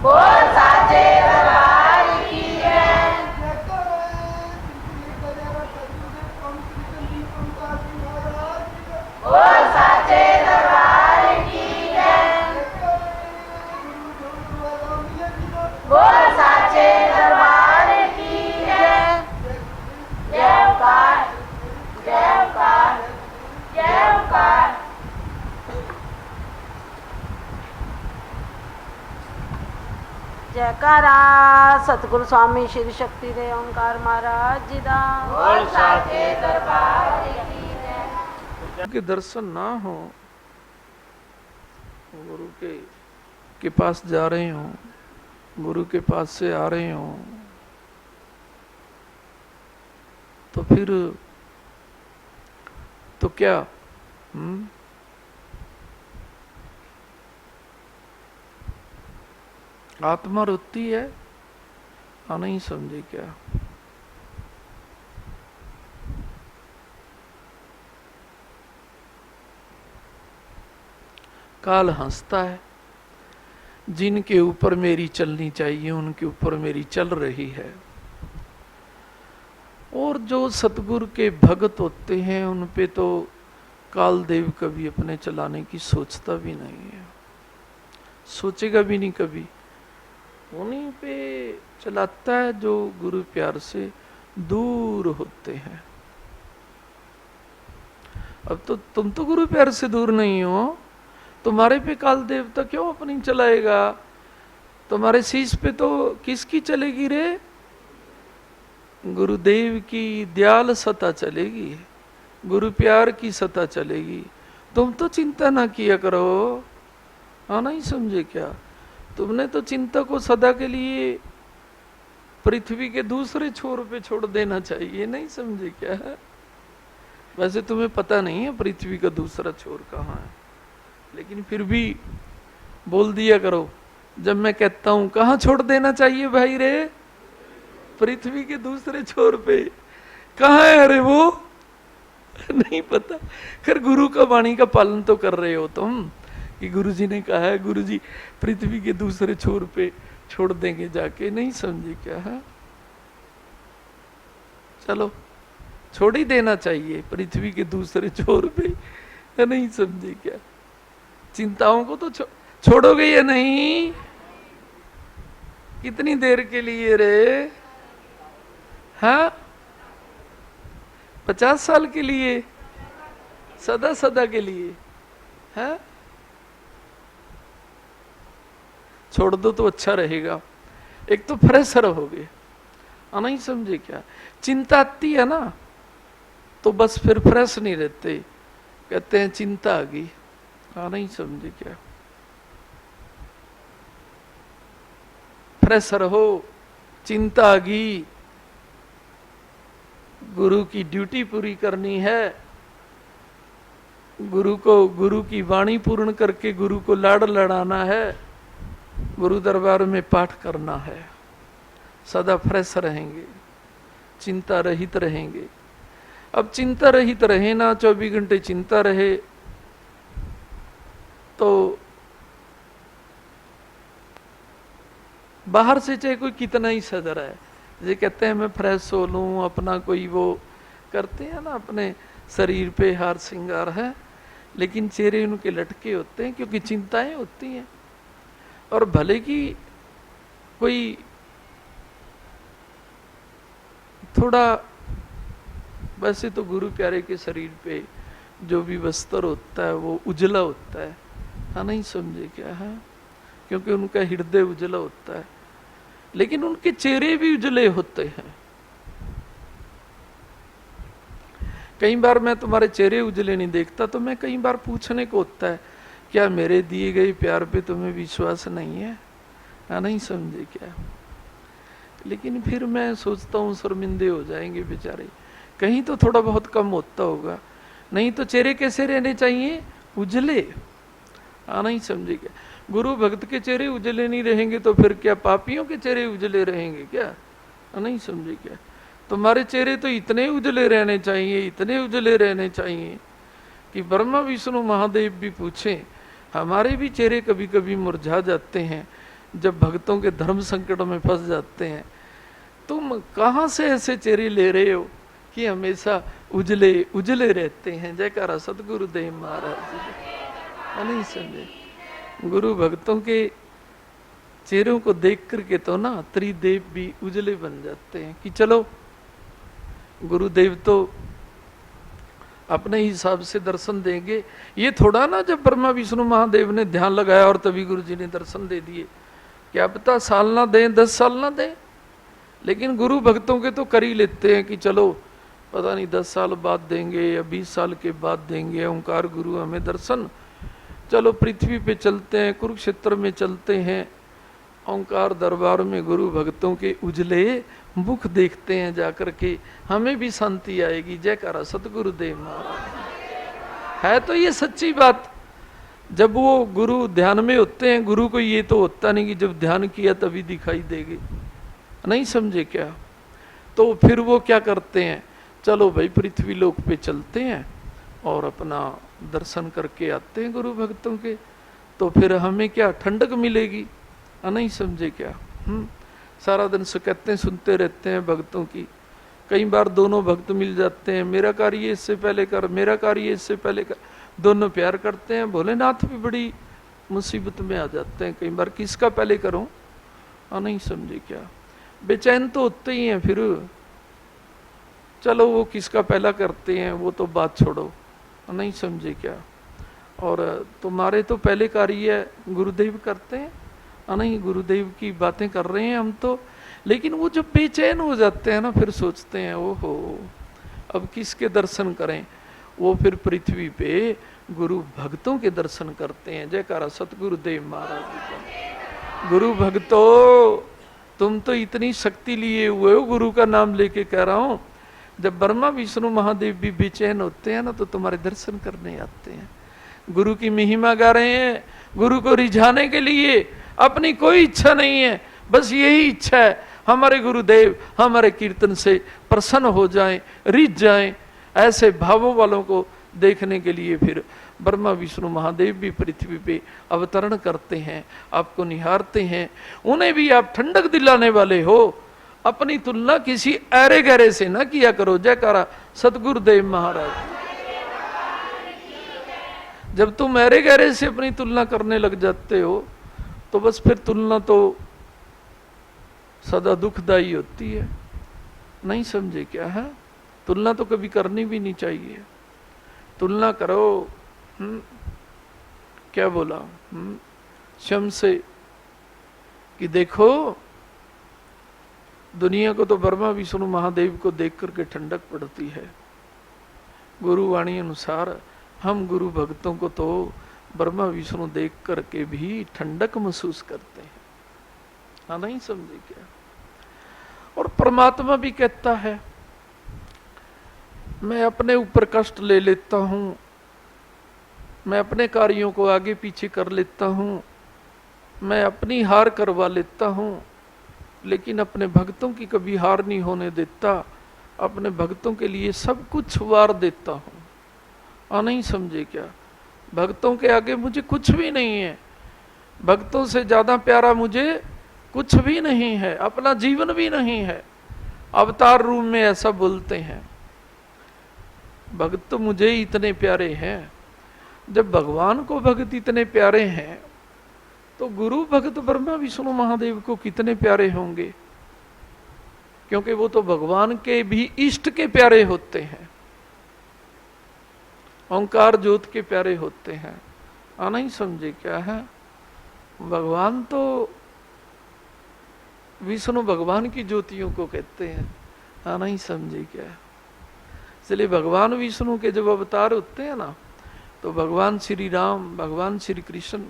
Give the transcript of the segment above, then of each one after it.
बोल साचे दरबार की जय। बोल साचे दरबार की जय। बोल साचे दरबार की जय। जयकार जयकार जयकार। जयकारा सतगुरु स्वामी श्री शक्ति दे ओंकार महाराज जी दा। बोल साचे दरबार की जय। के दर्शन ना हो, गुरु के पास जा रहे हो, गुरु के पास से आ रहे हो, तो फिर तो क्या आत्मा रोती है? नहीं समझे क्या? काल हंसता है, जिनके ऊपर मेरी चलनी चाहिए उनके ऊपर मेरी चल रही है। और जो सतगुरु के भगत होते हैं उन पे तो कालदेव कभी अपने चलाने की सोचता भी नहीं है, सोचेगा भी नहीं कभी। उन्हीं पे चलाता है जो गुरु प्यार से दूर होते हैं। अब तो तुम तो गुरु प्यार से दूर नहीं हो, तुम्हारे पे काल देवता क्यों अपनी चलाएगा? तुम्हारे शीश पे तो किसकी चलेगी रे? गुरुदेव की दयाल सता चलेगी, गुरु प्यार की सता चलेगी। तुम तो चिंता ना किया करो। नहीं समझे क्या? तुमने तो चिंता को सदा के लिए पृथ्वी के दूसरे छोर पे छोड़ देना चाहिए। नहीं समझे क्या है? वैसे तुम्हें पता नहीं है पृथ्वी का दूसरा छोर कहाँ है, लेकिन फिर भी बोल दिया करो। जब मैं कहता हूं कहाँ छोड़ देना चाहिए भाई रे? पृथ्वी के दूसरे छोर पे। कहाँ है अरे वो? नहीं पता। खैर गुरु का वाणी का पालन तो कर रहे हो तुम कि गुरुजी ने कहा है, गुरुजी पृथ्वी के दूसरे छोर पे छोड़ देंगे जाके। नहीं समझे क्या है? चलो छोड़ ही देना चाहिए पृथ्वी के दूसरे छोर पे। नहीं समझे क्या? चिंताओं को तो छोड़ोगे या नहीं? कितनी देर के लिए रे? हाँ, 50 साल के लिए? सदा सदा के लिए? हाँ, छोड़ दो तो अच्छा रहेगा। एक तो फ्रेश रहोगे। नहीं समझे क्या? चिंता आती है ना तो बस फिर फ्रेश नहीं रहते, कहते हैं चिंता आ गई। नहीं समझे क्या? फ्रेश रहो। चिंता आ गई, गुरु की ड्यूटी पूरी करनी है, गुरु की वाणी पूर्ण करके गुरु को लाड़ लड़ाना है, गुरु दरबार में पाठ करना है। सदा फ्रेश रहेंगे, चिंता रहित रहेंगे। अब चिंता रहित रहे ना, 24 घंटे चिंता रहे तो बाहर से चाहे कोई कितना ही सज रहा है, ये कहते हैं मैं फ्रेश हो लूं, अपना कोई वो करते हैं ना, अपने शरीर पे हार श्रृंगार है, लेकिन चेहरे उनके लटके होते हैं क्योंकि चिंताएं होती हैं। और भले की कोई थोड़ा, वैसे तो गुरु प्यारे के शरीर पे जो भी वस्त्र होता है वो उजला होता है। नहीं समझे क्या है? क्योंकि उनका हृदय उजला होता है, लेकिन उनके चेहरे भी उजले होते हैं। कई बार मैं तुम्हारे चेहरे उजले नहीं देखता तो मैं कई बार पूछने को होता है, क्या मेरे दिए गए प्यार पे तुम्हें विश्वास नहीं है? नहीं समझे क्या? लेकिन फिर मैं सोचता हूँ शर्मिंदे हो जाएंगे बेचारे, कहीं तो थोड़ा बहुत कम होता होगा। नहीं तो चेहरे कैसे रहने चाहिए? उजले। नहीं समझे क्या? गुरु भक्त के चेहरे उजले नहीं रहेंगे तो फिर क्या पापियों के चेहरे उजले रहेंगे क्या? नहीं समझे क्या? तुम्हारे चेहरे तो इतने उजले रहने चाहिए, इतने उजले रहने चाहिए कि ब्रह्मा विष्णु महादेव भी पूछें हमारे भी चेहरे कभी कभी मुरझा जाते हैं जब भक्तों के धर्म संकट में फंस जाते हैं। तुम कहाँ से ऐसे चेहरे ले रहे हो कि हमेशा उजले उजले रहते हैं। जयकारा सतगुरुदेव महाराज जी। नहीं समझे, गुरु भक्तों के चेहरों को देख करके तो ना त्रिदेव भी उजले बन जाते हैं कि चलो गुरुदेव तो अपने हिसाब से दर्शन देंगे। ये थोड़ा ना जब ब्रह्मा विष्णु महादेव ने ध्यान लगाया और तभी गुरु जी ने दर्शन दे दिए। क्या पता साल ना दें 10 साल ना दें, लेकिन गुरु भक्तों के तो कर ही लेते हैं कि चलो पता नहीं 10 साल बाद देंगे या 20 साल के बाद देंगे ओंकार गुरु हमें दर्शन। चलो पृथ्वी पे चलते हैं, कुरुक्षेत्र में चलते हैं, ओंकार दरबार में गुरु भक्तों के उजले मुख देखते हैं जाकर के, हमें भी शांति आएगी। जयकारा सतगुरुदेव महाराज। है तो ये सच्ची बात। जब वो गुरु ध्यान में होते हैं, गुरु को ये तो होता नहीं कि जब ध्यान किया तभी दिखाई देगी। नहीं समझे क्या? तो फिर वो क्या करते हैं, चलो भाई पृथ्वी लोक पे चलते हैं और अपना दर्शन करके आते हैं गुरु भक्तों के, तो फिर हमें क्या ठंडक मिलेगी। नहीं समझे क्या? सारा दिन शिकायतें सुनते रहते हैं भक्तों की। कई बार दोनों भक्त मिल जाते हैं, मेरा कार्य इससे पहले कर, मेरा कार्य इससे पहले कर, दोनों प्यार करते हैं। भोलेनाथ भी बड़ी मुसीबत में आ जाते हैं कई बार, किसका पहले करूं। नहीं समझे क्या? बेचैन तो होते ही हैं। फिर चलो वो किसका पहला करते हैं वो तो बात छोड़ो। नहीं समझे क्या? और तुम्हारे तो पहले कार्य गुरुदेव करते हैं। नहीं, गुरुदेव की बातें कर रहे हैं हम तो, लेकिन वो जब बेचैन हो जाते हैं ना फिर सोचते हैं ओहो अब किसके दर्शन करें। वो फिर पृथ्वी पे गुरु भक्तों के दर्शन करते हैं। जयकारा सतगुरुदेव महाराज जी का। गुरु भक्तों तुम तो इतनी शक्ति लिए हुए हो, गुरु का नाम लेके कह रहा हूं। जब ब्रह्मा विष्णु महादेव भी बेचैन होते हैं ना तो तुम्हारे दर्शन करने आते हैं। गुरु की महिमा गा रहे हैं, गुरु को रिझाने के लिए। अपनी कोई इच्छा नहीं है, बस यही इच्छा है हमारे गुरुदेव हमारे कीर्तन से प्रसन्न हो जाएं, रिझ जाएं। ऐसे भावों वालों को देखने के लिए फिर ब्रह्मा विष्णु महादेव भी पृथ्वी पे अवतरण करते हैं, आपको निहारते हैं। उन्हें भी आप ठंडक दिलाने वाले हो। अपनी तुलना किसी ऐरे गहरे से ना किया करो। जयकारा सतगुरुदेव महाराज। जब तुम ऐरे गहरे से अपनी तुलना करने लग जाते हो तो बस फिर तुलना तो सदा दुखदाई होती है। नहीं समझे क्या? है तुलना तो कभी करनी भी नहीं चाहिए। तुलना करो क्या बोला शम से कि देखो दुनिया को तो ब्रह्मा विष्णु महादेव को देख करके ठंडक पड़ती है। गुरुवाणी अनुसार हम गुरु भक्तों को तो ब्रह्मा विष्णु देख करके भी ठंडक महसूस करते हैं। हाँ नहीं समझे क्या? और परमात्मा भी कहता है मैं अपने ऊपर कष्ट ले लेता हूं, मैं अपने कार्यों को आगे पीछे कर लेता हूं, मैं अपनी हार करवा लेता हूं, लेकिन अपने भक्तों की कभी हार नहीं होने देता। अपने भक्तों के लिए सब कुछ वार देता हूं। हाँ नहीं समझे क्या? भक्तों के आगे मुझे कुछ भी नहीं है। भक्तों से ज्यादा प्यारा मुझे कुछ भी नहीं है, अपना जीवन भी नहीं है। अवतार रूप में ऐसा बोलते हैं। भक्त मुझे इतने प्यारे हैं। जब भगवान को भक्त इतने प्यारे हैं तो गुरु भक्त ब्रह्मा विष्णु महादेव को कितने प्यारे होंगे, क्योंकि वो तो भगवान के भी इष्ट के प्यारे होते हैं, ओंकार ज्योत के प्यारे होते हैं। नहीं समझे क्या? है भगवान तो विष्णु भगवान की ज्योतियों को कहते हैं। नहीं समझे क्या? इसलिए भगवान विष्णु के जब अवतार होते हैं ना तो भगवान श्री राम भगवान श्री कृष्ण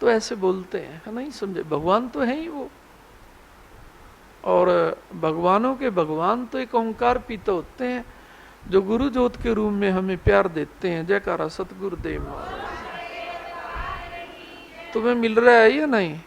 तो ऐसे बोलते हैं। नहीं समझे? भगवान तो है ही वो। और भगवानों के भगवान तो एक ओंकार पीते होते हैं जो गुरु ज्योत के रूप में हमें प्यार देते हैं। जयकारा सतगुरुदेव महाराज। तुम्हें मिल रहा है या नहीं?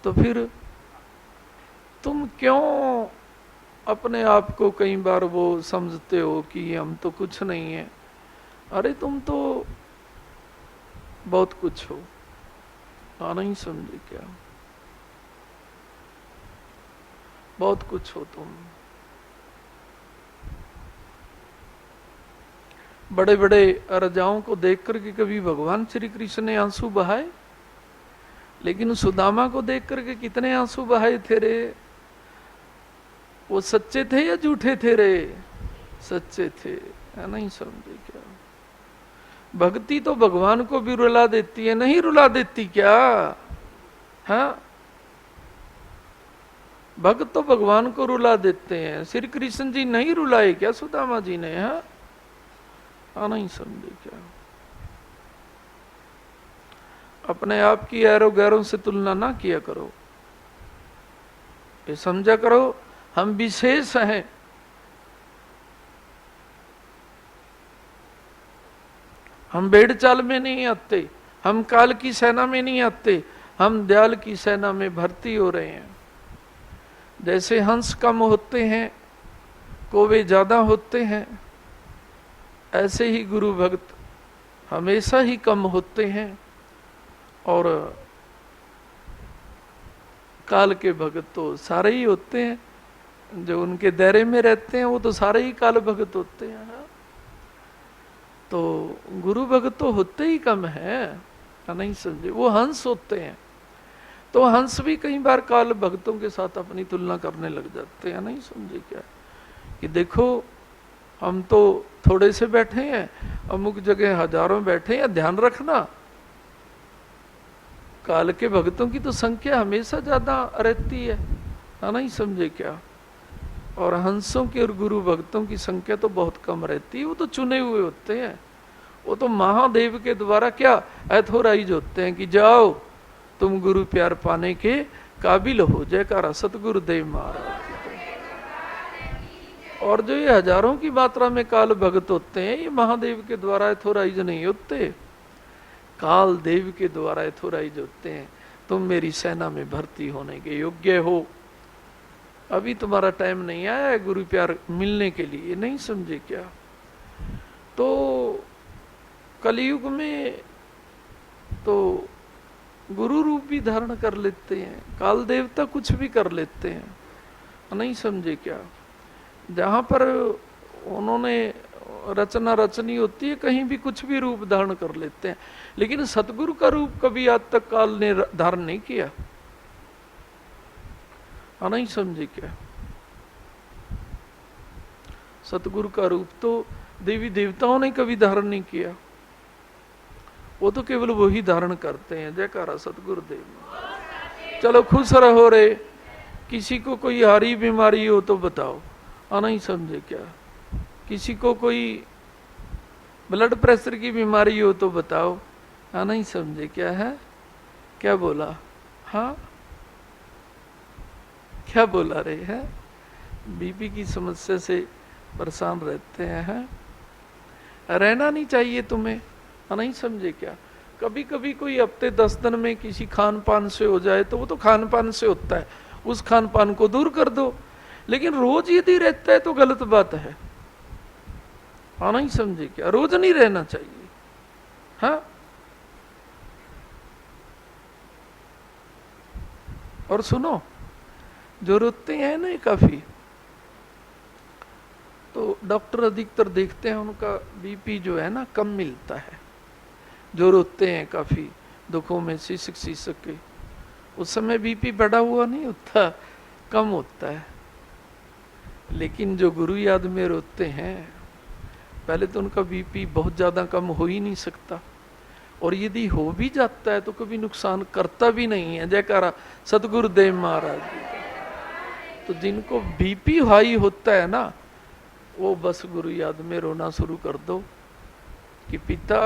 तो फिर तुम क्यों अपने आप को कई बार वो समझते हो कि हम तो कुछ नहीं है। अरे तुम तो बहुत कुछ हो, नहीं समझे क्या, बहुत कुछ हो तुम। बड़े बड़े राजाओं को देख करके कभी भगवान श्री कृष्ण ने आंसू बहाए? लेकिन सुदामा को देख करके कितने आंसू बहाए थे रे? वो सच्चे थे या झूठे थे रे? सच्चे थे, नहीं समझे क्या। भक्ति तो भगवान को भी रुला देती है, नहीं रुला देती क्या? हाँ, भक्त तो भगवान को रुला देते हैं। श्री कृष्ण जी नहीं रुलाए क्या सुदामा जी ने? हाँ, नहीं समझे क्या। अपने आप की ऐरो गैरों से तुलना ना किया करो, ये समझा करो हम विशेष हैं। हम भेड़ चाल में नहीं आते, हम काल की सेना में नहीं आते, हम दयाल की सेना में भर्ती हो रहे हैं। जैसे हंस कम होते हैं, कौवे ज्यादा होते हैं, ऐसे ही गुरु भक्त हमेशा ही कम होते हैं और काल के भक्त तो सारे ही होते हैं। जो उनके दायरे में रहते हैं वो तो सारे ही काल भक्त होते हैं। तो गुरु भक्त तो होते ही कम है, नहीं समझे। वो हंस होते हैं, तो हंस भी कई बार काल भक्तों के साथ अपनी तुलना करने लग जाते हैं, नहीं समझे क्या। कि देखो हम तो थोड़े से बैठे हैं, अमुक जगह हजारों बैठे हैं। ध्यान रखना, काल के भक्तों की तो संख्या हमेशा ज्यादा रहती है, नहीं समझे क्या। और हंसों की और गुरु भक्तों की संख्या तो बहुत कम रहती है। वो तो चुने हुए होते हैं, वो तो महादेव के द्वारा क्या एथोराइज होते हैं कि जाओ तुम गुरु प्यार पाने के काबिल हो। जयकारा सतगुरुदेव महाराज। और जो ये हजारों की मात्रा में काल भक्त होते हैं, ये महादेव के द्वारा एथोराइज नहीं होते, काल देव के द्वारा एथोराइज होते हैं। तुम मेरी सेना में भर्ती होने के योग्य हो। अभी तुम्हारा टाइम नहीं आया है गुरु प्यार मिलने के लिए, नहीं समझे क्या। तो कलयुग में तो गुरु रूप भी धारण कर लेते हैं, काल देवता कुछ भी कर लेते हैं, नहीं समझे क्या। जहां पर उन्होंने रचना रचनी होती है, कहीं भी कुछ भी रूप धारण कर लेते हैं। लेकिन सतगुरु का रूप कभी आज तक काल ने धारण नहीं किया, नहीं समझे क्या। सतगुरु का रूप तो देवी देवताओं ने कभी धारण नहीं किया, वो तो केवल वही धारण करते हैं। जयकारा सतगुरुदेव। चलो खुश रहो रे। किसी को कोई हारी बीमारी हो तो बताओ, नहीं समझे क्या। किसी को कोई ब्लड प्रेशर की बीमारी हो तो बताओ, नहीं समझे क्या है। क्या बोला? हाँ, क्या बोला रे है? बीपी की समस्या से परेशान रहते हैं। रहना नहीं चाहिए तुम्हें, नहीं समझे क्या। कभी कभी कोई हफ्ते 10 दिन में किसी खान पान से हो जाए तो वो तो खान पान से होता है, उस खान पान को दूर कर दो। लेकिन रोज यदि रहता है तो गलत बात है, नहीं समझे क्या। रोज नहीं रहना चाहिए। हाँ, और सुनो, जो रोते हैं ना काफी, तो डॉक्टर अधिकतर देखते हैं उनका बीपी जो है ना कम मिलता है। जो रोते हैं काफी दुखों में शीशक शीशक के, उस समय बीपी बढ़ा हुआ नहीं होता, कम होता है। लेकिन जो गुरु याद में रोते हैं, पहले तो उनका बीपी बहुत ज्यादा कम हो ही नहीं सकता, और यदि हो भी जाता है तो कभी नुकसान करता भी नहीं है। जयकारा सतगुरुदेव महाराज जी का। तो जिनको बीपी हाई होता है ना, वो बस गुरु याद में रोना शुरू कर दो कि पिता